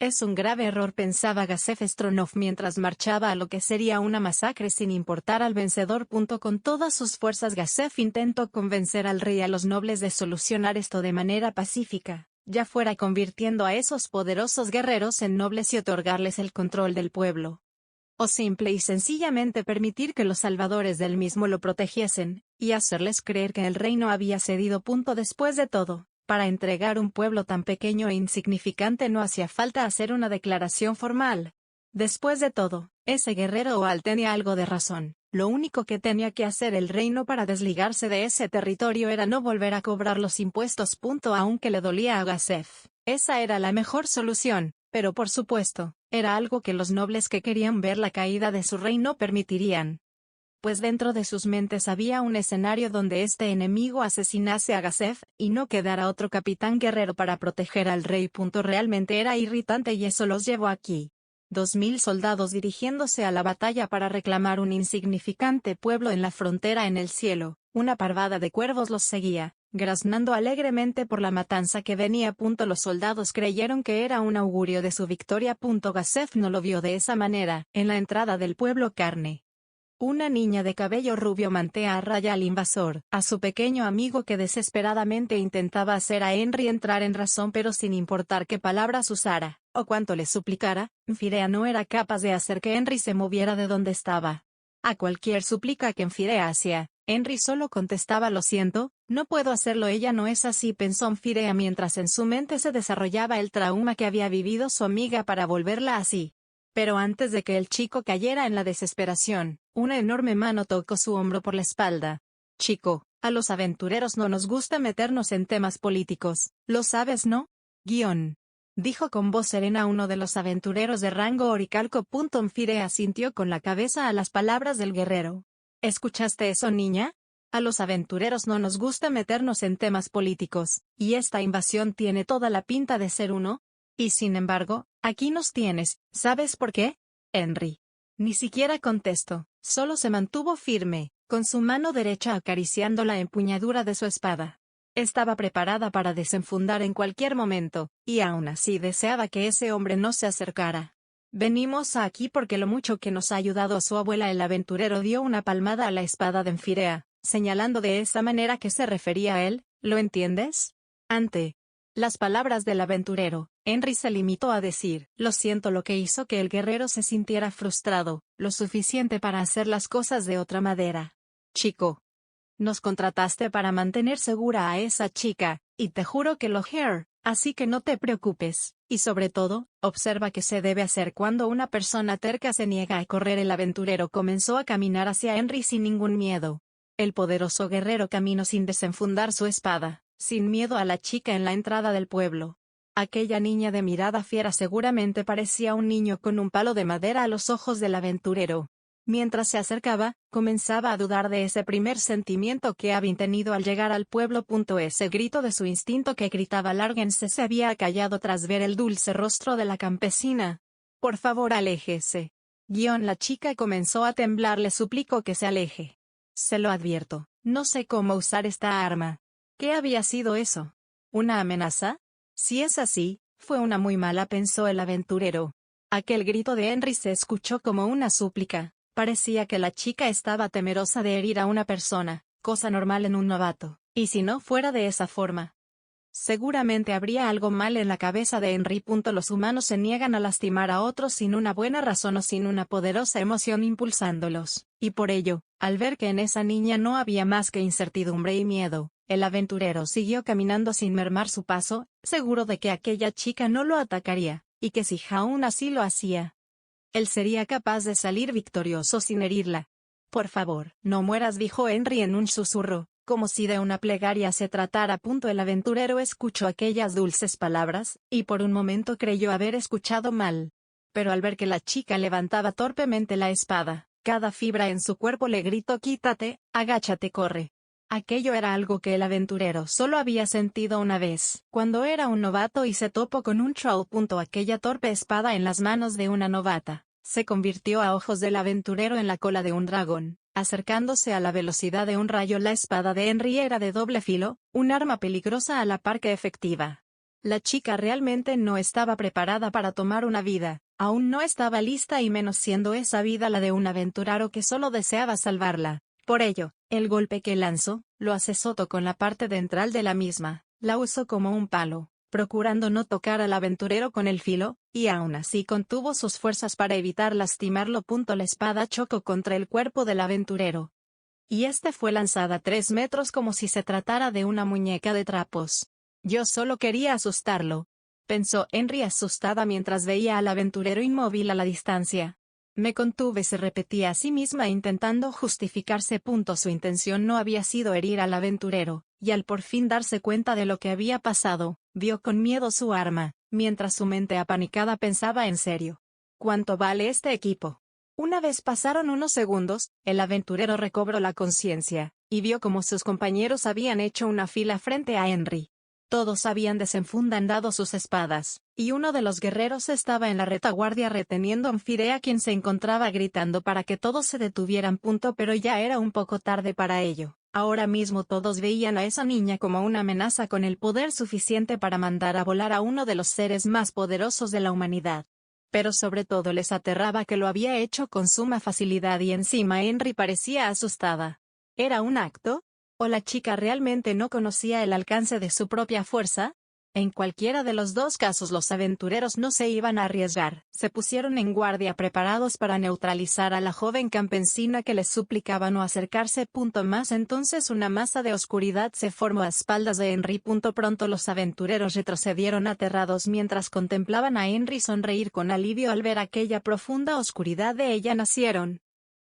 Es un grave error, pensaba Gazef Stronov mientras marchaba a lo que sería una masacre sin importar al vencedor. Con todas sus fuerzas Gazef intentó convencer al rey y a los nobles de solucionar esto de manera pacífica, ya fuera convirtiendo a esos poderosos guerreros en nobles y otorgarles el control del pueblo, o simple y sencillamente permitir que los salvadores del mismo lo protegiesen, y hacerles creer que el reino había cedido. Después de todo, para entregar un pueblo tan pequeño e insignificante no hacía falta hacer una declaración formal. Después de todo, ese guerrero Oal tenía algo de razón. Lo único que tenía que hacer el reino para desligarse de ese territorio era no volver a cobrar los impuestos. Aunque le dolía a Gazef, esa era la mejor solución, pero por supuesto, era algo que los nobles que querían ver la caída de su reino permitirían. Pues dentro de sus mentes había un escenario donde este enemigo asesinase a Gazef, y no quedara otro capitán guerrero para proteger al rey. Realmente era irritante y eso los llevó aquí. 2000 soldados dirigiéndose a la batalla para reclamar un insignificante pueblo en la frontera en el cielo. Una parvada de cuervos los seguía, graznando alegremente por la matanza que venía. Los soldados creyeron que era un augurio de su victoria. Gazef no lo vio de esa manera. En la entrada del pueblo Carne, una niña de cabello rubio mantea a raya al invasor, a su pequeño amigo que desesperadamente intentaba hacer a Henry entrar en razón, pero sin importar qué palabras usara, o cuánto le suplicara, Firea no era capaz de hacer que Henry se moviera de donde estaba. A cualquier súplica que Firea hacía, Henry solo contestaba: lo siento, no puedo hacerlo. Ella no es así, pensó Firea mientras en su mente se desarrollaba el trauma que había vivido su amiga para volverla así. Pero antes de que el chico cayera en la desesperación, una enorme mano tocó su hombro por la espalda. Chico, a los aventureros no nos gusta meternos en temas políticos, lo sabes, ¿no? Dijo con voz serena uno de los aventureros de rango oricalco. Firea asintió con la cabeza a las palabras del guerrero. ¿Escuchaste eso, niña? A los aventureros no nos gusta meternos en temas políticos, y esta invasión tiene toda la pinta de ser uno. Y sin embargo, aquí nos tienes, ¿sabes por qué? Henry ni siquiera contestó, solo se mantuvo firme, con su mano derecha acariciando la empuñadura de su espada. Estaba preparada para desenfundar en cualquier momento, y aún así deseaba que ese hombre no se acercara. Venimos aquí porque lo mucho que nos ha ayudado a su abuela. El aventurero dio una palmada a la espada de Firea, señalando de esa manera que se refería a él. ¿Lo entiendes? Ante las palabras del aventurero, Henry se limitó a decir: lo siento, lo que hizo que el guerrero se sintiera frustrado, lo suficiente para hacer las cosas de otra manera. Chico, nos contrataste para mantener segura a esa chica, y te juro que lo haré, así que no te preocupes, y sobre todo, observa qué se debe hacer cuando una persona terca se niega a correr. El aventurero comenzó a caminar hacia Henry sin ningún miedo. El poderoso guerrero caminó sin desenfundar su espada, sin miedo a la chica en la entrada del pueblo. Aquella niña de mirada fiera seguramente parecía un niño con un palo de madera a los ojos del aventurero. Mientras se acercaba, comenzaba a dudar de ese primer sentimiento que había tenido al llegar al pueblo. Ese grito de su instinto que gritaba lárguense se había acallado tras ver el dulce rostro de la campesina. Por favor, aléjese. La chica comenzó a temblar. Le suplicó que se aleje. Se lo advierto, no sé cómo usar esta arma. ¿Qué había sido eso? ¿Una amenaza? Si es así, fue una muy mala, pensó el aventurero. Aquel grito de Henry se escuchó como una súplica. Parecía que la chica estaba temerosa de herir a una persona, cosa normal en un novato, y si no fuera de esa forma, seguramente habría algo mal en la cabeza de Henry. Los humanos se niegan a lastimar a otros sin una buena razón o sin una poderosa emoción impulsándolos, y por ello, al ver que en esa niña no había más que incertidumbre y miedo, el aventurero siguió caminando sin mermar su paso, seguro de que aquella chica no lo atacaría, y que si aún así lo hacía, él sería capaz de salir victorioso sin herirla. Por favor, no mueras, dijo Henry en un susurro, como si de una plegaria se tratara. El aventurero escuchó aquellas dulces palabras, y por un momento creyó haber escuchado mal. Pero al ver que la chica levantaba torpemente la espada, cada fibra en su cuerpo le gritó: quítate, agáchate, corre. Aquello era algo que el aventurero solo había sentido una vez, cuando era un novato y se topó con un troll. Aquella torpe espada en las manos de una novata se convirtió a ojos del aventurero en la cola de un dragón, acercándose a la velocidad de un rayo. La espada de Henry era de doble filo, un arma peligrosa a la par que efectiva. La chica realmente no estaba preparada para tomar una vida, aún no estaba lista y menos siendo esa vida la de un aventurero que solo deseaba salvarla. Por ello, el golpe que lanzó, lo asestó con la parte ventral de la misma, la usó como un palo, procurando no tocar al aventurero con el filo, y aún así contuvo sus fuerzas para evitar lastimarlo. La espada chocó contra el cuerpo del aventurero. Y este fue lanzada a 3 metros como si se tratara de una muñeca de trapos. Yo solo quería asustarlo, pensó Henry asustada mientras veía al aventurero inmóvil a la distancia. Me contuve, se repetía a sí misma intentando justificarse. Su intención no había sido herir al aventurero, y al por fin darse cuenta de lo que había pasado, vio con miedo su arma, mientras su mente apanicada pensaba en serio. ¿Cuánto vale este equipo? Una vez pasaron unos segundos, el aventurero recobró la conciencia, y vio cómo sus compañeros habían hecho una fila frente a Henry. Todos habían desenfundado sus espadas, y uno de los guerreros estaba en la retaguardia reteniendo a Firea, quien se encontraba gritando para que todos se detuvieran. Pero ya era un poco tarde para ello. Ahora mismo todos veían a esa niña como una amenaza con el poder suficiente para mandar a volar a uno de los seres más poderosos de la humanidad. Pero sobre todo les aterraba que lo había hecho con suma facilidad y encima Henry parecía asustada. ¿Era un acto? ¿O la chica realmente no conocía el alcance de su propia fuerza? En cualquiera de los dos casos los aventureros no se iban a arriesgar. Se pusieron en guardia preparados para neutralizar a la joven campesina que les suplicaba no acercarse. Más entonces una masa de oscuridad se formó a espaldas de Henry. Pronto los aventureros retrocedieron aterrados mientras contemplaban a Henry sonreír con alivio al ver aquella profunda oscuridad. De ella nacieron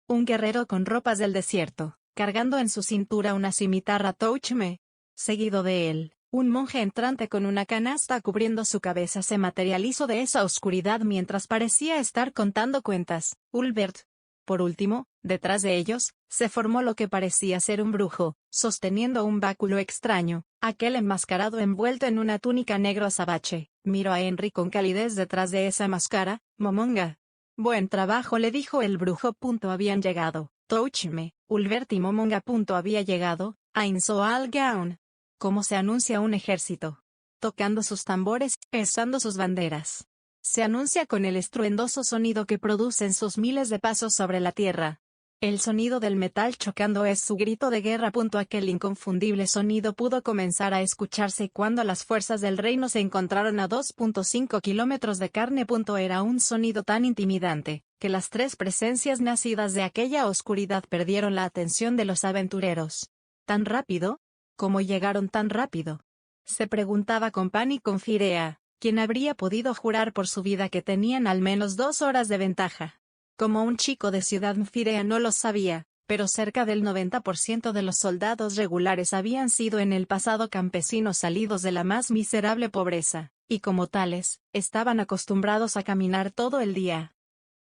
un guerrero con ropas del desierto, cargando en su cintura una cimitarra touchme. Seguido de él, un monje entrante con una canasta cubriendo su cabeza se materializó de esa oscuridad mientras parecía estar contando cuentas. Ulbert. Por último, detrás de ellos, se formó lo que parecía ser un brujo, sosteniendo un báculo extraño, aquel enmascarado envuelto en una túnica negro azabache. Miró a Henry con calidez detrás de esa máscara. Momonga. Buen trabajo, le dijo el brujo. Habían llegado. Touchme, Ulbert y Momonga. Había llegado, a Insoal Gaun. ¿Cómo se anuncia un ejército? Tocando sus tambores, izando sus banderas. Se anuncia con el estruendoso sonido que producen sus miles de pasos sobre la tierra. El sonido del metal chocando es su grito de guerra. Aquel inconfundible sonido pudo comenzar a escucharse cuando las fuerzas del reino se encontraron a 2.5 kilómetros de carne. Era un sonido tan intimidante, que las tres presencias nacidas de aquella oscuridad perdieron la atención de los aventureros. ¿Tan rápido? ¿Cómo llegaron tan rápido? Se preguntaba con pánico Firea, quien habría podido jurar por su vida que tenían al menos 2 horas de ventaja. Como un chico de Ciudad Firea no lo sabía, pero cerca del 90% de los soldados regulares habían sido en el pasado campesinos salidos de la más miserable pobreza, y como tales, estaban acostumbrados a caminar todo el día.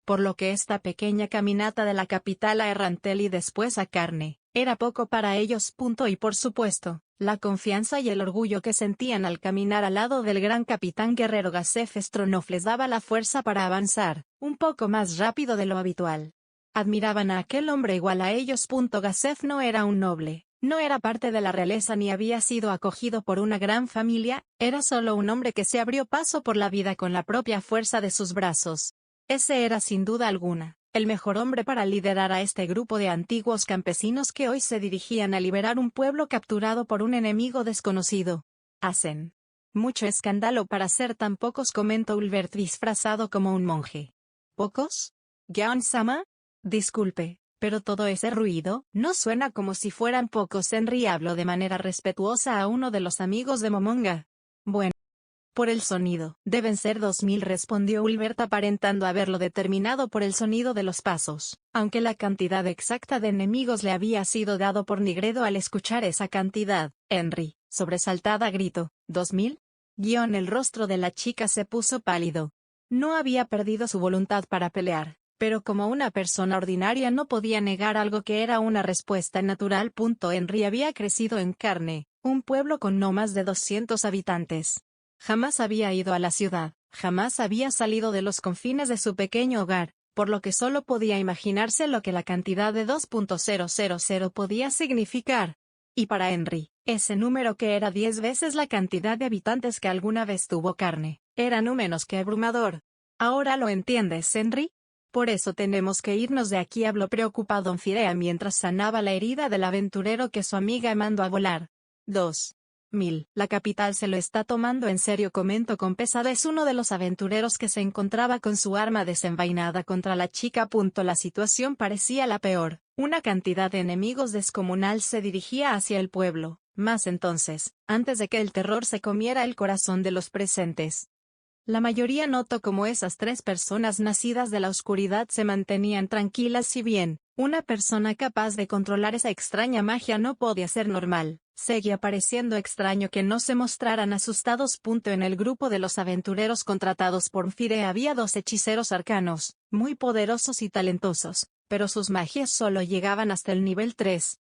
Por lo que esta pequeña caminata de la capital a Errantel y después a Carne, era poco para ellos. Y por supuesto, la confianza y el orgullo que sentían al caminar al lado del gran capitán guerrero Gasef Stronov les daba la fuerza para avanzar, un poco más rápido de lo habitual. Admiraban a aquel hombre igual a ellos. Gasef no era un noble, no era parte de la realeza ni había sido acogido por una gran familia, era solo un hombre que se abrió paso por la vida con la propia fuerza de sus brazos. Ese era sin duda alguna el mejor hombre para liderar a este grupo de antiguos campesinos que hoy se dirigían a liberar un pueblo capturado por un enemigo desconocido. Hacen mucho escándalo para ser tan pocos, comentó Ulbert disfrazado como un monje. ¿Pocos? Gaon-sama? Disculpe, pero todo ese ruido no suena como si fueran pocos. Henry habló de manera respetuosa a uno de los amigos de Momonga. Bueno. Por el sonido. Deben ser 2000, respondió Ulbert aparentando haberlo determinado por el sonido de los pasos, aunque la cantidad exacta de enemigos le había sido dado por Nigredo al escuchar esa cantidad. Henry, sobresaltada, gritó, ¿2000? El rostro de la chica se puso pálido. No había perdido su voluntad para pelear, pero como una persona ordinaria no podía negar algo que era una respuesta natural. Henry había crecido en Carne, un pueblo con no más de 200 habitantes. Jamás había ido a la ciudad, jamás había salido de los confines de su pequeño hogar, por lo que solo podía imaginarse lo que la cantidad de 2.000 podía significar. Y para Henry, Ese número, que era 10 veces la cantidad de habitantes que alguna vez tuvo Carne, era no menos que abrumador. ¿Ahora lo entiendes, Henry? Por eso tenemos que irnos de aquí, habló preocupado Onfirea mientras sanaba la herida del aventurero que su amiga mandó a volar. 2000. La capital se lo está tomando en serio, comentó con pesadez uno de los aventureros que se encontraba con su arma desenvainada contra la chica. La situación parecía la peor. Una cantidad de enemigos descomunal se dirigía hacia el pueblo, más entonces, antes de que el terror se comiera el corazón de los presentes. La mayoría notó cómo esas 3 personas nacidas de la oscuridad se mantenían tranquilas. Si bien una persona capaz de controlar esa extraña magia no podía ser normal, seguía pareciendo extraño que no se mostraran asustados. En el grupo de los aventureros contratados por Fire había 2 hechiceros arcanos, muy poderosos y talentosos, pero sus magias solo llegaban hasta el nivel 3.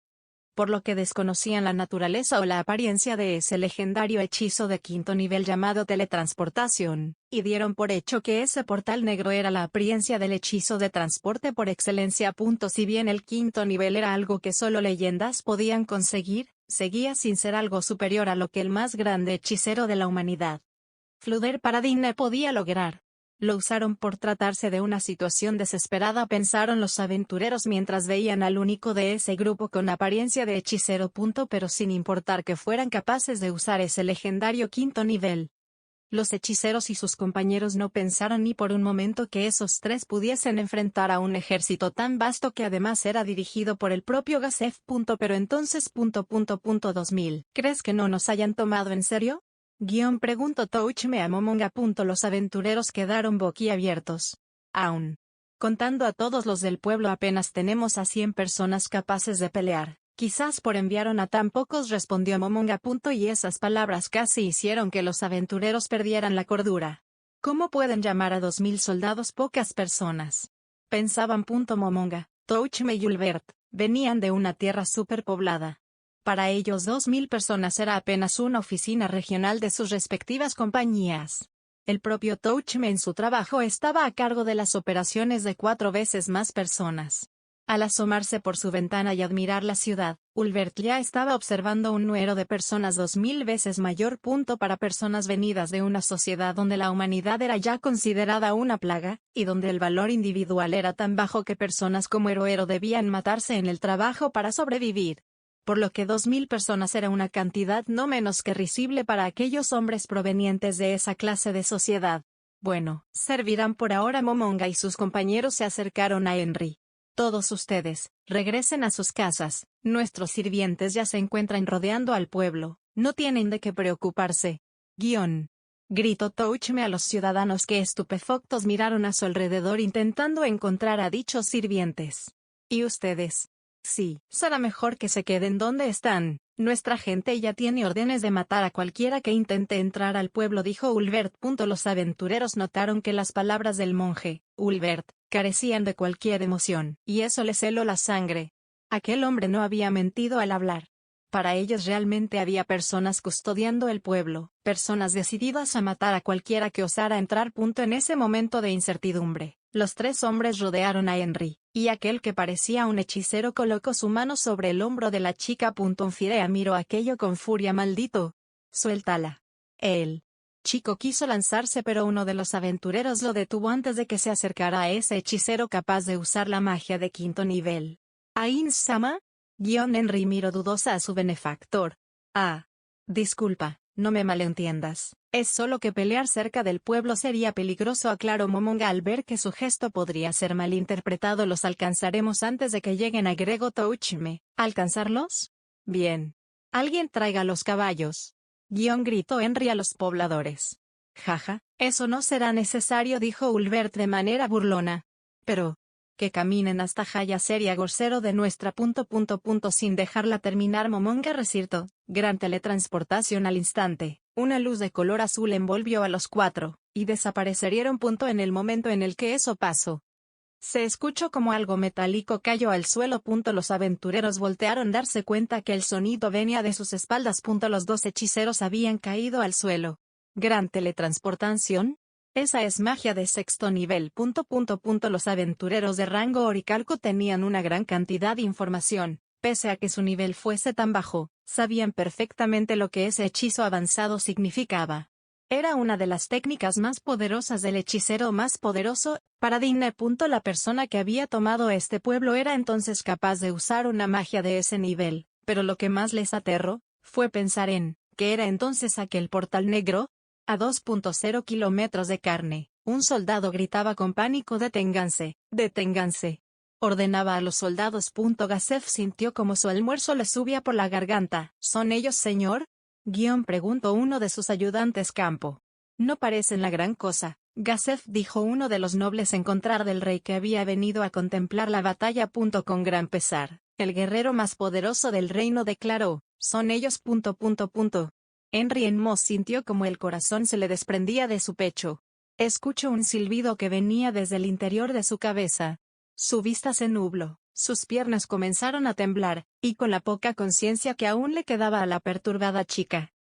Por lo que desconocían la naturaleza o la apariencia de ese legendario hechizo de 5º nivel llamado teletransportación, y dieron por hecho que ese portal negro era la apariencia del hechizo de transporte por excelencia. Si bien el 5º nivel era algo que solo leyendas podían conseguir, seguía sin ser algo superior a lo que el más grande hechicero de la humanidad, Fluder Paradine, podía lograr. Lo usaron por tratarse de una situación desesperada, pensaron los aventureros mientras veían al único de ese grupo con apariencia de hechicero. Pero sin importar que fueran capaces de usar ese legendario 5º nivel. Los hechiceros y sus compañeros no pensaron ni por un momento que esos 3 pudiesen enfrentar a un ejército tan vasto que además era dirigido por el propio Gazef. Pero entonces... 2000. ¿Crees que no nos hayan tomado en serio? Preguntó Touchme a Momonga. Los aventureros quedaron boquiabiertos. Aún contando a todos los del pueblo apenas tenemos a 100 personas capaces de pelear. Quizás por enviaron a tan pocos, respondió Momonga. Y esas palabras casi hicieron que los aventureros perdieran la cordura. ¿Cómo pueden llamar a 2000 soldados pocas personas? Pensaban. Momonga, Touchme y Ulbert venían de una tierra superpoblada. Para ellos 2000 personas era apenas una oficina regional de sus respectivas compañías. El propio Touchme en su trabajo estaba a cargo de las operaciones de 4 veces más personas. Al asomarse por su ventana y admirar la ciudad, Ulbert ya estaba observando un número de personas 2000 veces mayor. Para personas venidas de una sociedad donde la humanidad era ya considerada una plaga, y donde el valor individual era tan bajo que personas como Heroero debían matarse en el trabajo para sobrevivir. Por lo que 2000 personas era una cantidad no menos que risible para aquellos hombres provenientes de esa clase de sociedad. Bueno, servirán por ahora. Momonga y sus compañeros se acercaron a Henry. Todos ustedes, regresen a sus casas, nuestros sirvientes ya se encuentran rodeando al pueblo, no tienen de qué preocuparse. Gritó Touchme a los ciudadanos que estupefactos miraron a su alrededor intentando encontrar a dichos sirvientes. ¿Y ustedes? Sí, será mejor que se queden donde están. Nuestra gente ya tiene órdenes de matar a cualquiera que intente entrar al pueblo, dijo Ulbert. Los aventureros notaron que las palabras del monje, Ulbert, carecían de cualquier emoción, y eso les heló la sangre. Aquel hombre no había mentido al hablar. Para ellos realmente había personas custodiando el pueblo, personas decididas a matar a cualquiera que osara entrar. En ese momento de incertidumbre, los 3 hombres rodearon a Henry, y aquel que parecía un hechicero colocó su mano sobre el hombro de la chica. Firea miró aquello con furia. Maldito. Suéltala. El chico quiso lanzarse, pero uno de los aventureros lo detuvo antes de que se acercara a ese hechicero capaz de usar la magia de 5º nivel. ¿Ain-sama? Henry miró dudosa a su benefactor. Disculpa, no me malentiendas, es solo que pelear cerca del pueblo sería peligroso, aclaró Momonga al ver que su gesto podría ser malinterpretado. Los alcanzaremos antes de que lleguen, agregó Touchme. ¿Alcanzarlos? Bien. Alguien traiga los caballos. Gritó Henry a los pobladores. Jaja, eso no será necesario, dijo Ulbert de manera burlona. Pero que caminen hasta Jaya, sería grosero de nuestra. Sin dejarla terminar, Momonga recitó: gran teletransportación. Al instante, una luz de color azul envolvió a los 4, y desaparecieron. En el momento en el que eso pasó, se escuchó como algo metálico cayó al suelo. Los aventureros voltearon darse cuenta que el sonido venía de sus espaldas. Los 2 hechiceros habían caído al suelo. ¿Gran teletransportación? Esa es magia de 6º nivel. Los aventureros de rango oricalco tenían una gran cantidad de información, pese a que su nivel fuese tan bajo, sabían perfectamente lo que ese hechizo avanzado significaba. Era una de las técnicas más poderosas del hechicero más poderoso. Paradine. La persona que había tomado este pueblo era entonces capaz de usar una magia de ese nivel, pero lo que más les aterró fue pensar en que era entonces aquel portal negro. A 2.0 kilómetros de carne, un soldado gritaba con pánico: «Deténganse, deténganse». Ordenaba a los soldados. Gazef sintió como su almuerzo le subía por la garganta. «¿Son ellos, señor?», preguntó uno de sus ayudantes campo. «No parecen la gran cosa», Gazef dijo uno de los nobles encontrar del rey que había venido a contemplar la batalla. Con gran pesar, el guerrero más poderoso del reino declaró: «Son ellos. Henry en Moss sintió como el corazón se le desprendía de su pecho. Escuchó un silbido que venía desde el interior de su cabeza. Su vista se nubló, sus piernas comenzaron a temblar, y con la poca conciencia que aún le quedaba a la perturbada chica,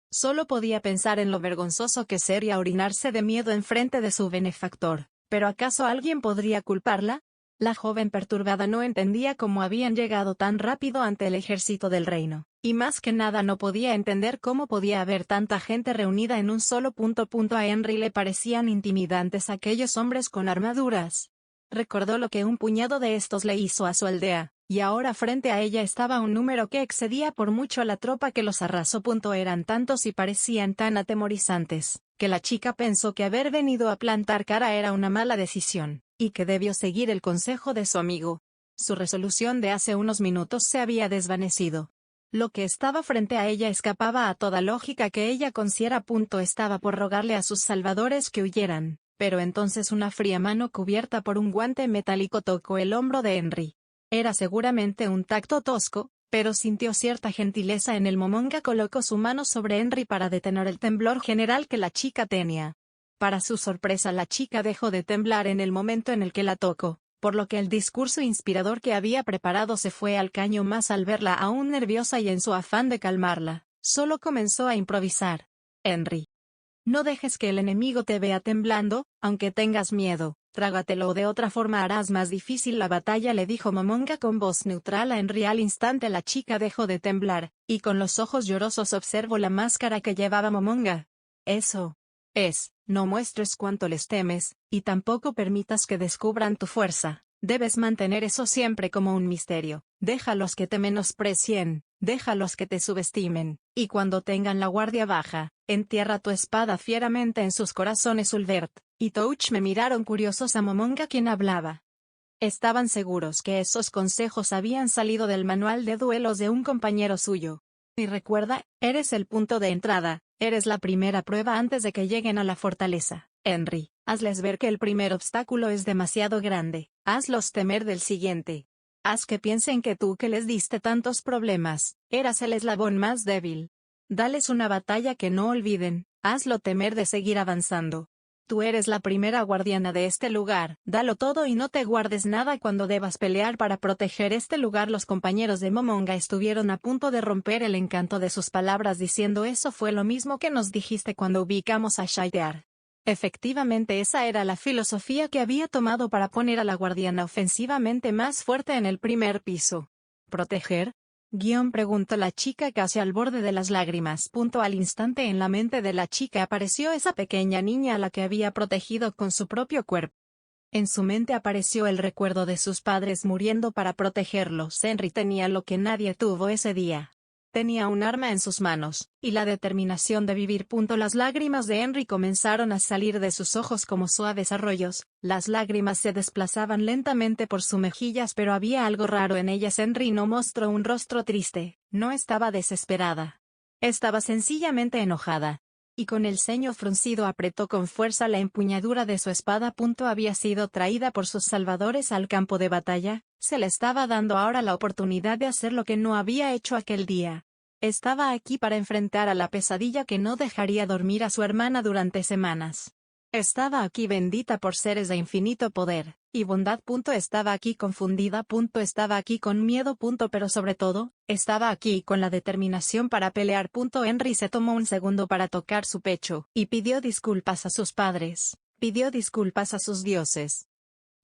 solo podía pensar en lo vergonzoso que sería orinarse de miedo en frente de su benefactor. ¿Pero acaso alguien podría culparla? La joven perturbada no entendía cómo habían llegado tan rápido ante el ejército del reino, y más que nada no podía entender cómo podía haber tanta gente reunida en un solo punto. A Henry le parecían intimidantes aquellos hombres con armaduras. Recordó lo que un puñado de estos le hizo a su aldea, y ahora frente a ella estaba un número que excedía por mucho a la tropa que los arrasó. Eran tantos y parecían tan atemorizantes, que la chica pensó que haber venido a plantar cara era una mala decisión, y que debió seguir el consejo de su amigo. Su resolución de hace unos minutos se había desvanecido. Lo que estaba frente a ella escapaba a toda lógica que ella considera. Estaba por rogarle a sus salvadores que huyeran, pero entonces una fría mano cubierta por un guante metálico tocó el hombro de Henry. Era seguramente un tacto tosco, pero sintió cierta gentileza en el. Momonga colocó su mano sobre Henry para detener el temblor general que la chica tenía. Para su sorpresa, la chica dejó de temblar en el momento en el que la tocó, por lo que el discurso inspirador que había preparado se fue al caño más al verla aún nerviosa, y en su afán de calmarla, solo comenzó a improvisar: «Henry, no dejes que el enemigo te vea temblando, aunque tengas miedo, trágatelo o de otra forma harás más difícil la batalla», le dijo Momonga con voz neutral a Henry. Al instante la chica dejó de temblar, y con los ojos llorosos observó la máscara que llevaba Momonga. «Eso es, no muestres cuánto les temes, y tampoco permitas que descubran tu fuerza. Debes mantener eso siempre como un misterio. Déjalos que te menosprecien, déjalos que te subestimen, y cuando tengan la guardia baja, entierra tu espada fieramente en sus corazones». Ulbert y Touch me miraron curiosos a Momonga, quien hablaba. Estaban seguros que esos consejos habían salido del manual de duelos de un compañero suyo. «Y recuerda, eres el punto de entrada, eres la primera prueba antes de que lleguen a la fortaleza. Henry, hazles ver que el primer obstáculo es demasiado grande, hazlos temer del siguiente. Haz que piensen que tú, que les diste tantos problemas, eras el eslabón más débil. Dales una batalla que no olviden, hazlo temer de seguir avanzando. Tú eres la primera guardiana de este lugar, dalo todo y no te guardes nada cuando debas pelear para proteger este lugar». Los compañeros de Momonga estuvieron a punto de romper el encanto de sus palabras diciendo: «Eso fue lo mismo que nos dijiste cuando ubicamos a Shaitear». Efectivamente, esa era la filosofía que había tomado para poner a la guardiana ofensivamente más fuerte en el primer piso. «¿Proteger?», preguntó la chica casi al borde de las lágrimas. Al instante en la mente de la chica apareció esa pequeña niña a la que había protegido con su propio cuerpo. En su mente apareció el recuerdo de sus padres muriendo para protegerlos. Henry tenía lo que nadie tuvo ese día. Tenía un arma en sus manos, y la determinación de vivir. Las lágrimas de Henry comenzaron a salir de sus ojos como suaves arroyos. Las lágrimas se desplazaban lentamente por sus mejillas, pero había algo raro en ellas. Henry no mostró un rostro triste, no estaba desesperada. Estaba sencillamente enojada. Y con el ceño fruncido apretó con fuerza la empuñadura de su espada. Había sido traída por sus salvadores al campo de batalla, se le estaba dando ahora la oportunidad de hacer lo que no había hecho aquel día. Estaba aquí para enfrentar a la pesadilla que no dejaría dormir a su hermana durante semanas. Estaba aquí bendita por seres de infinito poder y bondad. Estaba aquí confundida. Estaba aquí con miedo. Pero sobre todo, estaba aquí con la determinación para pelear. Henry se tomó un segundo para tocar su pecho y pidió disculpas a sus padres, pidió disculpas a sus dioses.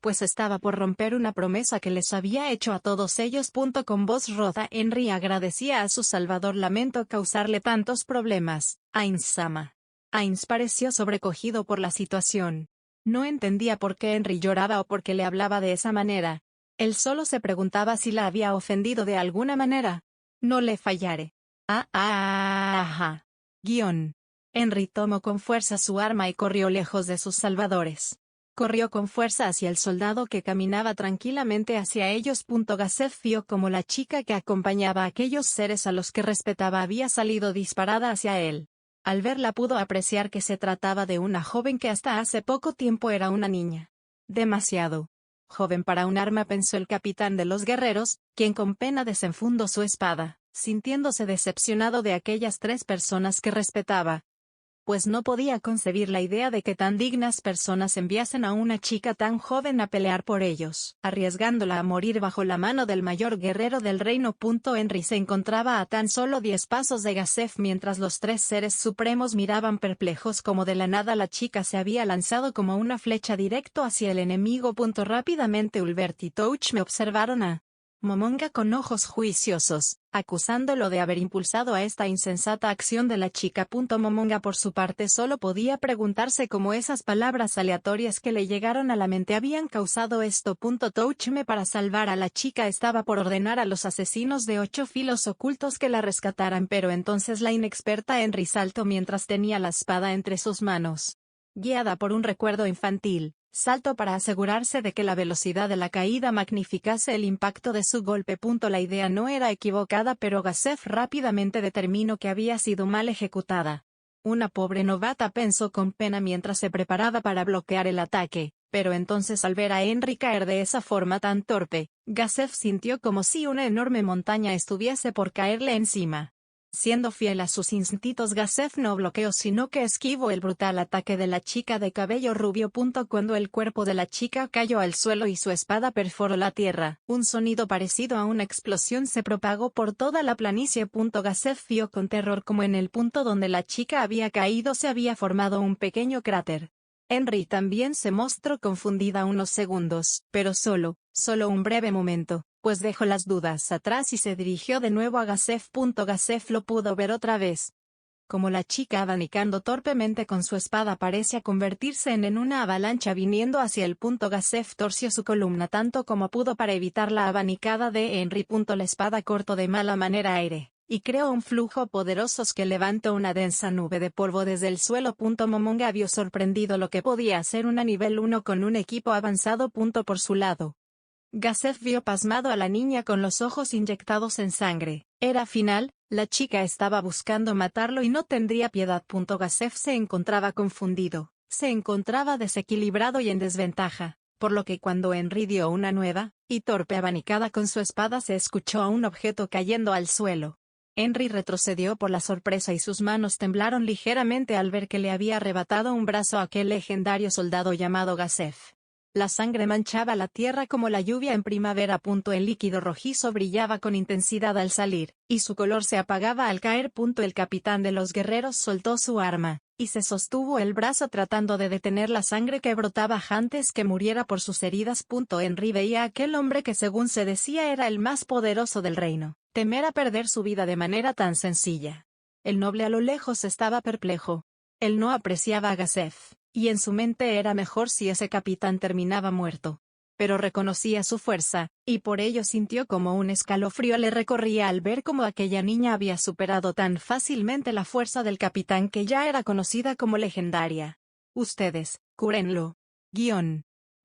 pues estaba por romper una promesa que les había hecho a todos ellos. Con voz rota, Henry agradecía a su salvador. Lamento causarle tantos problemas, Ainz-sama. Ainz pareció sobrecogido por la situación. No entendía por qué Henry lloraba o por qué le hablaba de esa manera. Él solo se preguntaba si la había ofendido de alguna manera. No le fallaré. Ajá. Henry tomó con fuerza su arma y corrió lejos de sus salvadores. Corrió con fuerza hacia el soldado que caminaba tranquilamente hacia ellos. Gazef vio como la chica que acompañaba a aquellos seres a los que respetaba había salido disparada hacia él. Al verla pudo apreciar que se trataba de una joven que hasta hace poco tiempo era una niña. Demasiado joven para un arma, pensó el capitán de los guerreros, quien con pena desenfundó su espada, sintiéndose decepcionado de aquellas 3 personas que respetaba. Pues no podía concebir la idea de que tan dignas personas enviasen a una chica tan joven a pelear por ellos, arriesgándola a morir bajo la mano del mayor guerrero del reino. Henry se encontraba a tan solo 10 pasos de Gazef mientras los 3 seres supremos miraban perplejos como de la nada la chica se había lanzado como una flecha directo hacia el enemigo. Rápidamente Ulbert y Touch me observaron a Momonga con ojos juiciosos, acusándolo de haber impulsado a esta insensata acción de la chica. Momonga por su parte solo podía preguntarse cómo esas palabras aleatorias que le llegaron a la mente habían causado esto. Touchme para salvar a la chica estaba por ordenar a los asesinos de 8 filos ocultos que la rescataran, pero entonces la inexperta Henry saltó mientras tenía la espada entre sus manos. Guiada por un recuerdo infantil, saltó para asegurarse de que la velocidad de la caída magnificase el impacto de su golpe. La idea no era equivocada, pero Gazef rápidamente determinó que había sido mal ejecutada. Una pobre novata, pensó con pena mientras se preparaba para bloquear el ataque, pero entonces al ver a Henry caer de esa forma tan torpe, Gazef sintió como si una enorme montaña estuviese por caerle encima. Siendo fiel a sus instintos, Gazef no bloqueó sino que esquivó el brutal ataque de la chica de cabello rubio. Cuando el cuerpo de la chica cayó al suelo y su espada perforó la tierra, un sonido parecido a una explosión se propagó por toda la planicie. Gazef vio con terror como en el punto donde la chica había caído se había formado un pequeño cráter. Henry también se mostró confundida unos segundos, pero solo un breve momento, pues dejó las dudas atrás y se dirigió de nuevo a Gazef. Gazef lo pudo ver otra vez. Como la chica abanicando torpemente con su espada parecía convertirse en una avalancha viniendo hacia el Gazef torció su columna tanto como pudo para evitar la abanicada de Henry. La espada cortó de mala manera aire, y creó un flujo poderoso que levantó una densa nube de polvo desde el suelo. Momonga vio sorprendido lo que podía hacer una nivel 1 con un equipo avanzado. Por su lado, Gazef vio pasmado a la niña con los ojos inyectados en sangre. Era final, la chica estaba buscando matarlo y no tendría piedad. Gazef se encontraba confundido, se encontraba desequilibrado y en desventaja, por lo que cuando Henry dio una nueva y torpe abanicada con su espada se escuchó a un objeto cayendo al suelo. Henry retrocedió por la sorpresa y sus manos temblaron ligeramente al ver que le había arrebatado un brazo a aquel legendario soldado llamado Gazef. La sangre manchaba la tierra como la lluvia en primavera. El líquido rojizo brillaba con intensidad al salir, y su color se apagaba al caer. El capitán de los guerreros soltó su arma, y se sostuvo el brazo tratando de detener la sangre que brotaba antes que muriera por sus heridas. Henry veía a aquel hombre que según se decía era el más poderoso del reino, temer a perder su vida de manera tan sencilla. El noble a lo lejos estaba perplejo. Él no apreciaba a Gazef, y en su mente era mejor si ese capitán terminaba muerto. Pero reconocía su fuerza, y por ello sintió como un escalofrío le recorría al ver cómo aquella niña había superado tan fácilmente la fuerza del capitán que ya era conocida como legendaria. Ustedes, cúrenlo.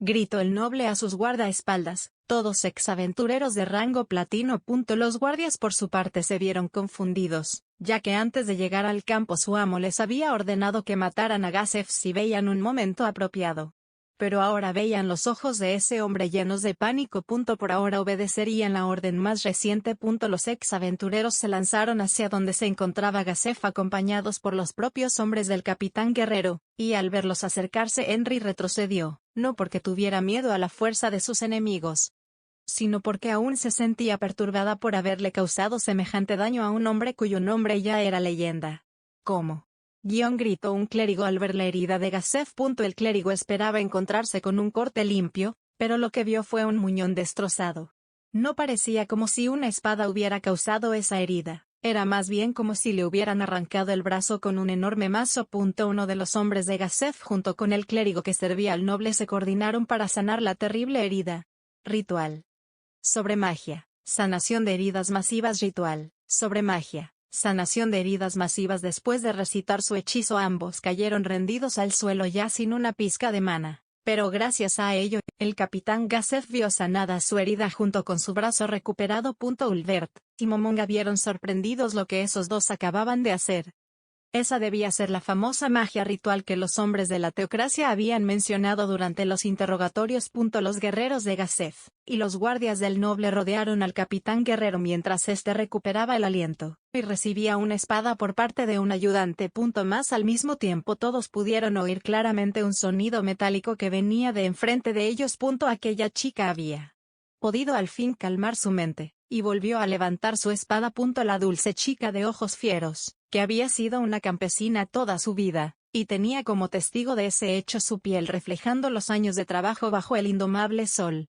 Gritó el noble a sus guardaespaldas, todos exaventureros de rango platino. Los guardias por su parte se vieron confundidos, ya que antes de llegar al campo su amo les había ordenado que mataran a Gazef si veían un momento apropiado. Pero ahora veían los ojos de ese hombre llenos de pánico. Por ahora obedecerían la orden más reciente. Los exaventureros se lanzaron hacia donde se encontraba Gazef acompañados por los propios hombres del capitán guerrero, y al verlos acercarse Henry retrocedió, no porque tuviera miedo a la fuerza de sus enemigos, sino porque aún se sentía perturbada por haberle causado semejante daño a un hombre cuyo nombre ya era leyenda. ¿Cómo? Gritó un clérigo al ver la herida de Gazef. El clérigo esperaba encontrarse con un corte limpio, pero lo que vio fue un muñón destrozado. No parecía como si una espada hubiera causado esa herida, era más bien como si le hubieran arrancado el brazo con un enorme mazo. Uno de los hombres de Gazef junto con el clérigo que servía al noble se coordinaron para sanar la terrible herida. Ritual. Sobre magia. Sanación de heridas masivas. Ritual. Sobre magia. Sanación de heridas masivas. Después de recitar su hechizo ambos cayeron rendidos al suelo ya sin una pizca de mana. Pero gracias a ello, el capitán Gazef vio sanada su herida junto con su brazo recuperado. Ulvert y Momonga vieron sorprendidos lo que esos dos acababan de hacer. Esa debía ser la famosa magia ritual que los hombres de la teocracia habían mencionado durante los interrogatorios. Los guerreros de Gazef y los guardias del noble rodearon al capitán guerrero mientras éste recuperaba el aliento, y recibía una espada por parte de un ayudante. Más al mismo tiempo todos pudieron oír claramente un sonido metálico que venía de enfrente de ellos. Aquella chica había podido al fin calmar su mente, y volvió a levantar su espada. La dulce chica de ojos fieros, que había sido una campesina toda su vida, y tenía como testigo de ese hecho su piel reflejando los años de trabajo bajo el indomable sol.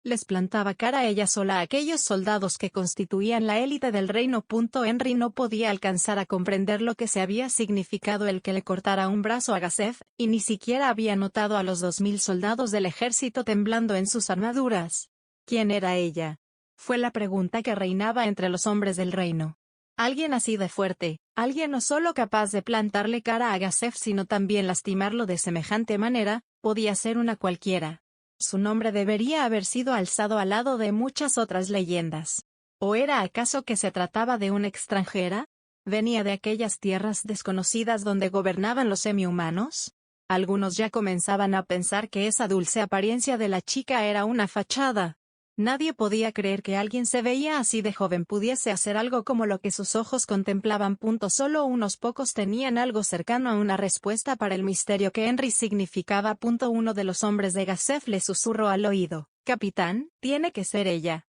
Les plantaba cara a ella sola a aquellos soldados que constituían la élite del reino. Henry no podía alcanzar a comprender lo que se había significado el que le cortara un brazo a Gazef, y ni siquiera había notado a los 2000 soldados del ejército temblando en sus armaduras. ¿Quién era ella? Fue la pregunta que reinaba entre los hombres del reino. Alguien así de fuerte, alguien no solo capaz de plantarle cara a Gazef sino también lastimarlo de semejante manera, podía ser una cualquiera. Su nombre debería haber sido alzado al lado de muchas otras leyendas. ¿O era acaso que se trataba de una extranjera? ¿Venía de aquellas tierras desconocidas donde gobernaban los semi-humanos? Algunos ya comenzaban a pensar que esa dulce apariencia de la chica era una fachada. Nadie podía creer que alguien se veía así de joven pudiese hacer algo como lo que sus ojos contemplaban. Solo unos pocos tenían algo cercano a una respuesta para el misterio que Henry significaba. Uno de los hombres de Gazef le susurró al oído: «Capitán, tiene que ser ella».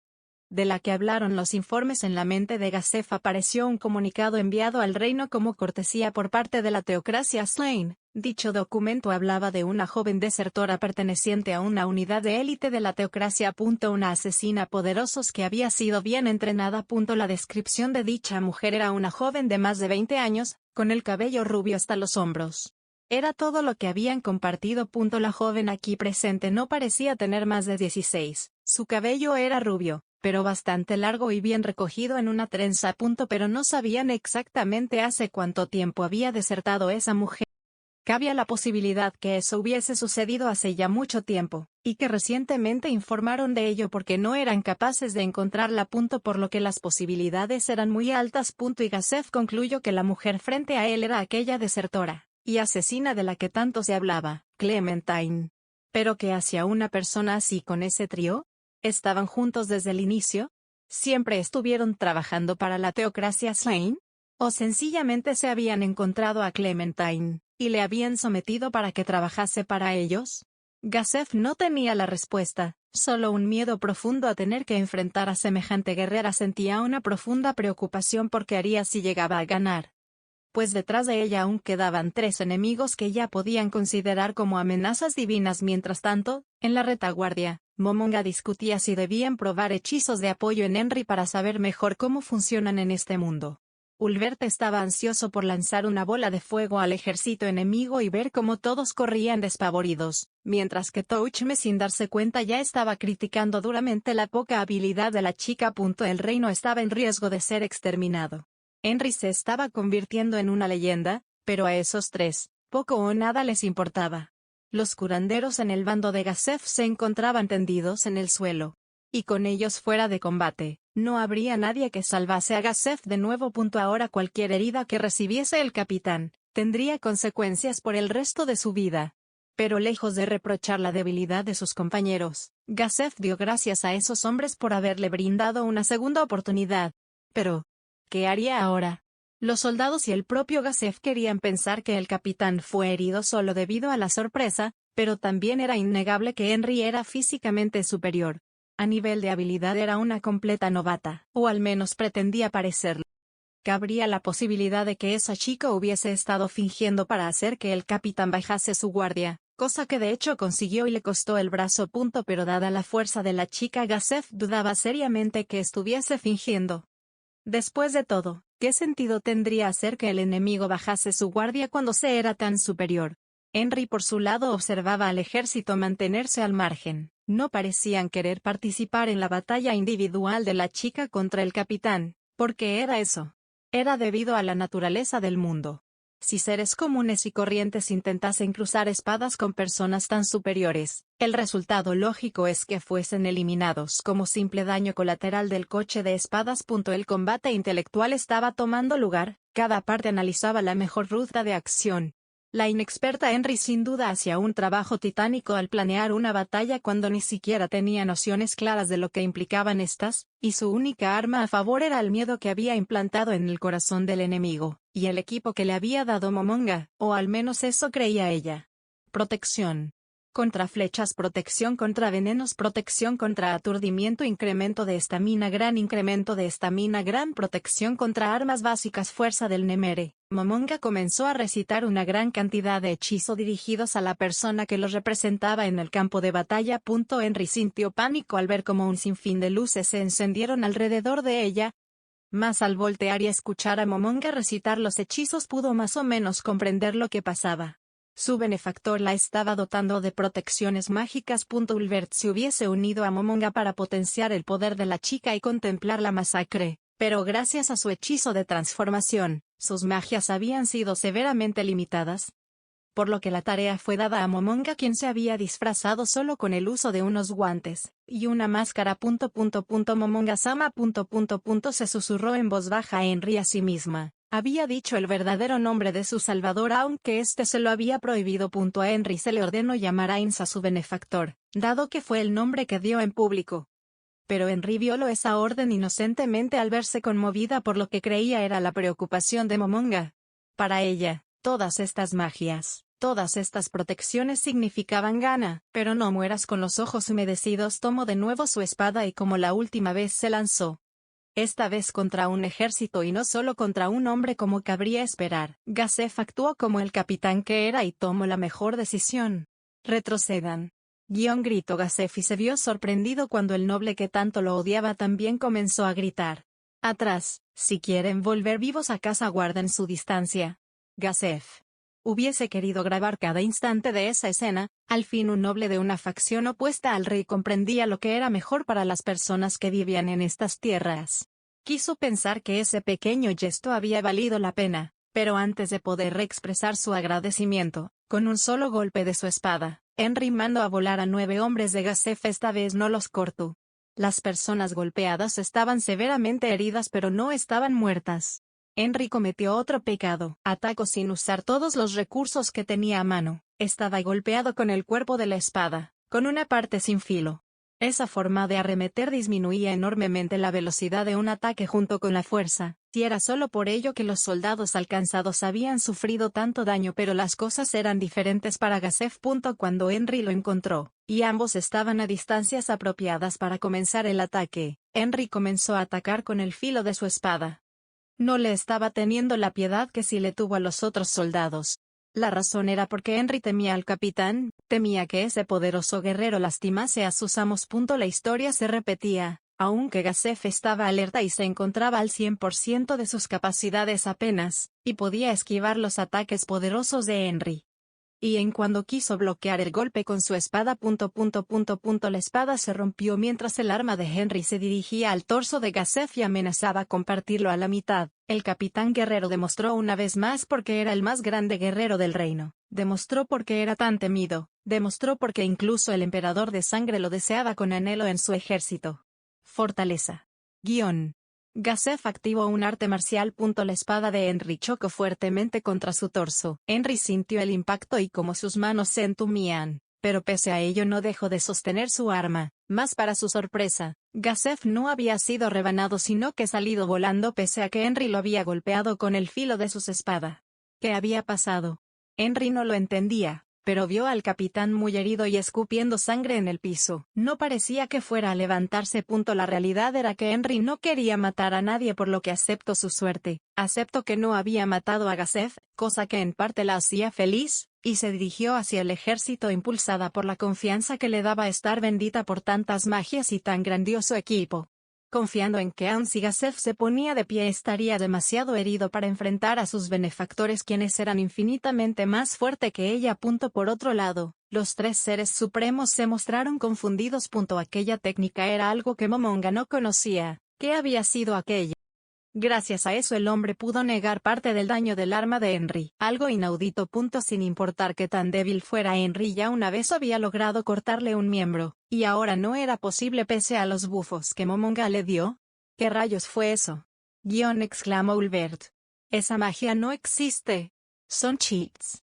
De la que hablaron los informes en la mente de Gazef apareció un comunicado enviado al reino como cortesía por parte de la teocracia Slain. Dicho documento hablaba de una joven desertora perteneciente a una unidad de élite de la teocracia. Una asesina poderosos que había sido bien entrenada. La descripción de dicha mujer era una joven de más de 20 años, con el cabello rubio hasta los hombros. Era todo lo que habían compartido. La joven aquí presente no parecía tener más de 16. Su cabello era rubio, pero bastante largo y bien recogido en una trenza. Pero no sabían exactamente hace cuánto tiempo había desertado esa mujer. Cabía la posibilidad que eso hubiese sucedido hace ya mucho tiempo, y que recientemente informaron de ello porque no eran capaces de encontrarla. Por lo que las posibilidades eran muy altas. Y Gazef concluyó que la mujer frente a él era aquella desertora y asesina de la que tanto se hablaba, Clementine. ¿Pero qué hacía una persona así con ese trío? ¿Estaban juntos desde el inicio? ¿Siempre estuvieron trabajando para la teocracia Slain? ¿O sencillamente se habían encontrado a Clementine y le habían sometido para que trabajase para ellos? Gazef no tenía la respuesta, solo un miedo profundo a tener que enfrentar a semejante guerrera. Sentía una profunda preocupación por qué haría si llegaba a ganar. Pues detrás de ella aún quedaban 3 enemigos que ya podían considerar como amenazas divinas. Mientras tanto, en la retaguardia, Momonga discutía si debían probar hechizos de apoyo en Henry para saber mejor cómo funcionan en este mundo. Ulvert estaba ansioso por lanzar una bola de fuego al ejército enemigo y ver cómo todos corrían despavoridos, mientras que Touchme sin darse cuenta ya estaba criticando duramente la poca habilidad de la chica. El reino estaba en riesgo de ser exterminado. Henry se estaba convirtiendo en una leyenda, pero a esos 3, poco o nada les importaba. Los curanderos en el bando de Gazef se encontraban tendidos en el suelo, y con ellos fuera de combate. No habría nadie que salvase a Gazef de nuevo. Ahora cualquier herida que recibiese el capitán tendría consecuencias por el resto de su vida. Pero lejos de reprochar la debilidad de sus compañeros, Gazef dio gracias a esos hombres por haberle brindado una segunda oportunidad. Pero, ¿qué haría ahora? Los soldados y el propio Gazef querían pensar que el capitán fue herido solo debido a la sorpresa, pero también era innegable que Henry era físicamente superior. A nivel de habilidad era una completa novata, o al menos pretendía parecerlo. Cabría la posibilidad de que esa chica hubiese estado fingiendo para hacer que el capitán bajase su guardia, cosa que de hecho consiguió y le costó el brazo. Pero dada la fuerza de la chica, Gazef dudaba seriamente que estuviese fingiendo. Después de todo, ¿qué sentido tendría hacer que el enemigo bajase su guardia cuando se era tan superior? Henry por su lado observaba al ejército mantenerse al margen. No parecían querer participar en la batalla individual de la chica contra el capitán. ¿Por qué era eso? Era debido a la naturaleza del mundo. Si seres comunes y corrientes intentasen cruzar espadas con personas tan superiores, el resultado lógico es que fuesen eliminados como simple daño colateral del coche de espadas. El combate intelectual estaba tomando lugar, cada parte analizaba la mejor ruta de acción. La inexperta Henry sin duda hacía un trabajo titánico al planear una batalla cuando ni siquiera tenía nociones claras de lo que implicaban estas, y su única arma a favor era el miedo que había implantado en el corazón del enemigo, y el equipo que le había dado Momonga, o al menos eso creía ella. Protección. Contra flechas, protección contra venenos, protección contra aturdimiento, incremento de estamina, gran incremento de estamina, gran protección contra armas básicas, fuerza del Nemere. Momonga comenzó a recitar una gran cantidad de hechizos dirigidos a la persona que los representaba en el campo de batalla. Henry sintió pánico al ver cómo un sinfín de luces se encendieron alrededor de ella. Mas al voltear y escuchar a Momonga recitar los hechizos pudo más o menos comprender lo que pasaba. Su benefactor la estaba dotando de protecciones mágicas. Ulbert se hubiese unido a Momonga para potenciar el poder de la chica y contemplar la masacre, pero gracias a su hechizo de transformación, sus magias habían sido severamente limitadas. Por lo que la tarea fue dada a Momonga, quien se había disfrazado solo con el uso de unos guantes y una máscara. Momonga-sama. Se susurró en voz baja a Henry a sí misma. Había dicho el verdadero nombre de su salvador aunque éste se lo había prohibido. A Henry se le ordenó llamar a Ains a su benefactor, dado que fue el nombre que dio en público. Pero Henry violó esa orden inocentemente al verse conmovida por lo que creía era la preocupación de Momonga. Para ella, todas estas magias, todas estas protecciones significaban gana, pero no mueras con los ojos humedecidos. Tomó de nuevo su espada y como la última vez se lanzó. Esta vez contra un ejército y no solo contra un hombre como cabría esperar. Gazef actuó como el capitán que era y tomó la mejor decisión. Retrocedan. Gritó Gazef y se vio sorprendido cuando el noble que tanto lo odiaba también comenzó a gritar. Atrás, si quieren volver vivos a casa guarden su distancia. Gazef hubiese querido grabar cada instante de esa escena. Al fin un noble de una facción opuesta al rey comprendía lo que era mejor para las personas que vivían en estas tierras. Quiso pensar que ese pequeño gesto había valido la pena, pero antes de poder expresar su agradecimiento, con un solo golpe de su espada, Henry mandó a volar a 9 hombres de Gazef. Esta vez no los cortó. Las personas golpeadas estaban severamente heridas pero no estaban muertas. Henry cometió otro pecado. Atacó sin usar todos los recursos que tenía a mano. Estaba golpeado con el cuerpo de la espada, con una parte sin filo. Esa forma de arremeter disminuía enormemente la velocidad de un ataque junto con la fuerza, y era solo por ello que los soldados alcanzados habían sufrido tanto daño, pero las cosas eran diferentes para Gazef. Cuando Henry lo encontró, y ambos estaban a distancias apropiadas para comenzar el ataque, Henry comenzó a atacar con el filo de su espada. No le estaba teniendo la piedad que sí le tuvo a los otros soldados. La razón era porque Henry temía al capitán, temía que ese poderoso guerrero lastimase a sus amos. La historia se repetía, aunque Gazef estaba alerta y se encontraba al 100% de sus capacidades apenas, y podía esquivar los ataques poderosos de Henry. Y en cuando quiso bloquear el golpe con su espada. La espada se rompió mientras el arma de Henry se dirigía al torso de Gazef y amenazaba con partirlo a la mitad. El capitán guerrero demostró una vez más por qué era el más grande guerrero del reino. Demostró por qué era tan temido. Demostró por qué incluso el emperador de sangre lo deseaba con anhelo en su ejército. Fortaleza. Gazef activó un arte marcial. La espada de Henry chocó fuertemente contra su torso. Henry sintió el impacto y como sus manos se entumían, pero pese a ello no dejó de sostener su arma. Más para su sorpresa, Gazef no había sido rebanado sino que salido volando pese a que Henry lo había golpeado con el filo de su espada. ¿Qué había pasado? Henry no lo entendía. pero vio al capitán muy herido y escupiendo sangre en el piso. No parecía que fuera a levantarse. La realidad era que Henry no quería matar a nadie, por lo que aceptó su suerte. Aceptó que no había matado a Gazef, cosa que en parte la hacía feliz, y se dirigió hacia el ejército impulsada por la confianza que le daba estar bendita por tantas magias y tan grandioso equipo. Confiando en que aun si Gazef se ponía de pie estaría demasiado herido para enfrentar a sus benefactores, quienes eran infinitamente más fuerte que ella. Por otro lado, los tres seres supremos se mostraron confundidos. Aquella técnica era algo que Momonga no conocía. ¿Qué había sido aquella? Gracias a eso el hombre pudo negar parte del daño del arma de Henry. Algo inaudito. Sin importar que tan débil fuera Henry, ya una vez había logrado cortarle un miembro, y ahora no era posible pese a los bufos que Momonga le dio. ¿Qué rayos fue eso? Exclamó Ulbert. Esa magia no existe. Son cheats.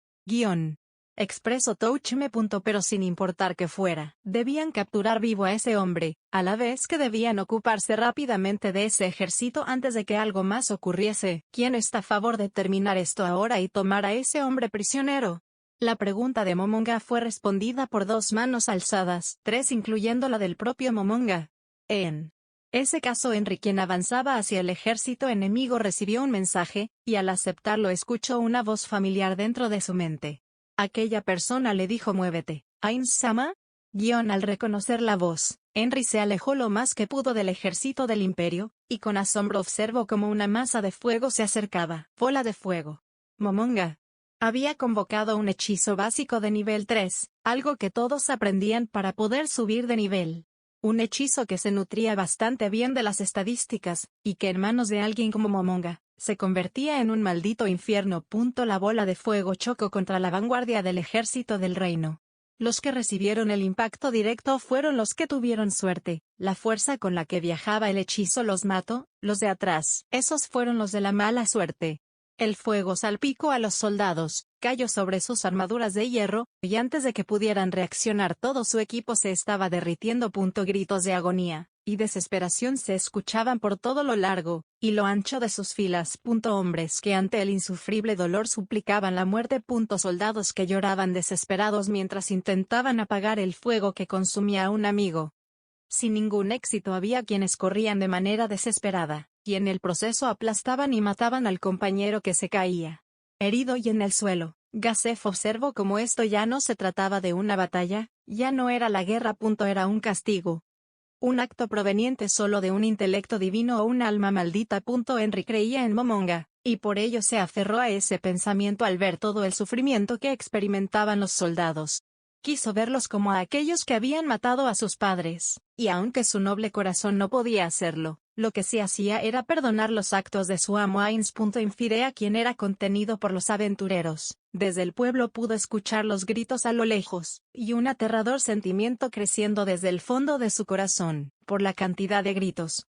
Expreso Touchme. Pero sin importar que fuera, debían capturar vivo a ese hombre, a la vez que debían ocuparse rápidamente de ese ejército antes de que algo más ocurriese. ¿Quién está a favor de terminar esto ahora y tomar a ese hombre prisionero? La pregunta de Momonga fue respondida por dos manos alzadas, tres incluyendo la del propio Momonga. En ese caso Henry, quien avanzaba hacia el ejército enemigo, recibió un mensaje, y al aceptarlo escuchó una voz familiar dentro de su mente. Aquella persona le dijo: muévete, Ains-sama. Al reconocer la voz, Henry se alejó lo más que pudo del ejército del imperio, y con asombro observó cómo una masa de fuego se acercaba. Bola de fuego. Momonga había convocado un hechizo básico de nivel 3, algo que todos aprendían para poder subir de nivel. Un hechizo que se nutría bastante bien de las estadísticas, y que en manos de alguien como Momonga se convertía en un maldito infierno. La bola de fuego chocó contra la vanguardia del ejército del reino. Los que recibieron el impacto directo fueron los que tuvieron suerte. La fuerza con la que viajaba el hechizo los mató. Los de atrás, esos fueron los de la mala suerte. El fuego salpicó a los soldados, cayó sobre sus armaduras de hierro, y antes de que pudieran reaccionar todo su equipo se estaba derritiendo. Gritos de agonía y desesperación se escuchaban por todo lo largo y lo ancho de sus filas. Hombres que ante el insufrible dolor suplicaban la muerte. Soldados que lloraban desesperados mientras intentaban apagar el fuego que consumía a un amigo. Sin ningún éxito había quienes corrían de manera desesperada, y en el proceso aplastaban y mataban al compañero que se caía herido y en el suelo. Gazef observó cómo esto ya no se trataba de una batalla, ya no era la guerra. Era un castigo. Un acto proveniente solo de un intelecto divino o un alma maldita. Henry creía en Momonga, y por ello se aferró a ese pensamiento al ver todo el sufrimiento que experimentaban los soldados. Quiso verlos como a aquellos que habían matado a sus padres, y aunque su noble corazón no podía hacerlo, lo que sí hacía era perdonar los actos de su amo Ains. Infirea, quien era contenido por los aventureros. Desde el pueblo pudo escuchar los gritos a lo lejos, y un aterrador sentimiento creciendo desde el fondo de su corazón, por la cantidad de gritos.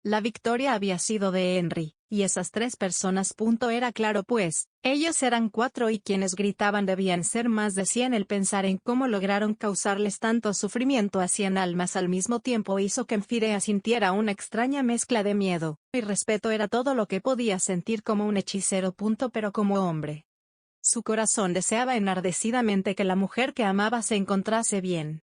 La victoria había sido de Henry, y esas tres personas. Era claro pues, ellos eran 4 y quienes gritaban debían ser más de 100. El pensar en cómo lograron causarles tanto sufrimiento a 100 almas al mismo tiempo hizo que Enfirea sintiera una extraña mezcla de miedo y respeto. Era todo lo que podía sentir como un hechicero. Pero como hombre, su corazón deseaba enardecidamente que la mujer que amaba se encontrase bien.